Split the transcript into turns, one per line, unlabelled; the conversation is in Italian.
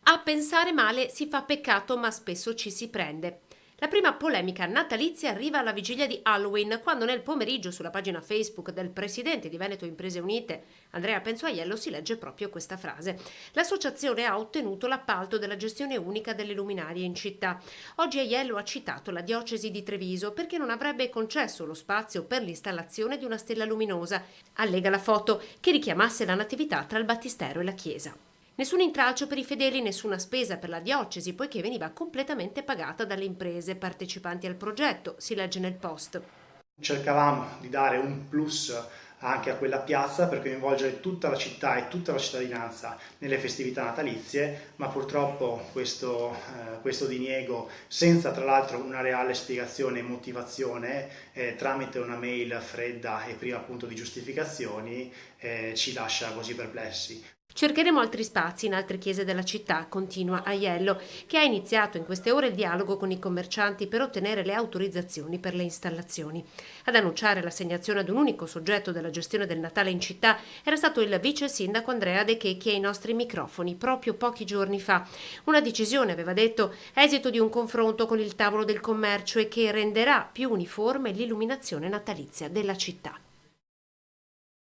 A pensare male si fa peccato, ma spesso ci si prende. La prima polemica natalizia arriva alla vigilia di Halloween, quando nel pomeriggio sulla pagina Facebook del presidente di Veneto Imprese Unite, Andrea Penzuaiello, si legge proprio questa frase. L'associazione ha ottenuto l'appalto della gestione unica delle luminarie in città. Oggi Aiello ha citato la diocesi di Treviso perché non avrebbe concesso lo spazio per l'installazione di una stella luminosa. Allega la foto che richiamasse la natività tra il battistero e la chiesa. Nessun intralcio per i fedeli, nessuna spesa per la diocesi, poiché veniva completamente pagata dalle imprese partecipanti al progetto, si legge nel post.
Cercavamo di dare un plus anche a quella piazza per coinvolgere tutta la città e tutta la cittadinanza nelle festività natalizie, ma purtroppo questo diniego, senza tra l'altro una reale spiegazione e motivazione, tramite una mail fredda e priva appunto di giustificazioni, ci lascia così perplessi.
Cercheremo altri spazi in altre chiese della città, continua Aiello, che ha iniziato in queste ore il dialogo con i commercianti per ottenere le autorizzazioni per le installazioni. Ad annunciare l'assegnazione ad un unico soggetto della gestione del Natale in città era stato il vice sindaco Andrea De Checchi ai nostri microfoni proprio pochi giorni fa. Una decisione, aveva detto, esito di un confronto con il tavolo del commercio e che renderà più uniforme l'illuminazione natalizia della città.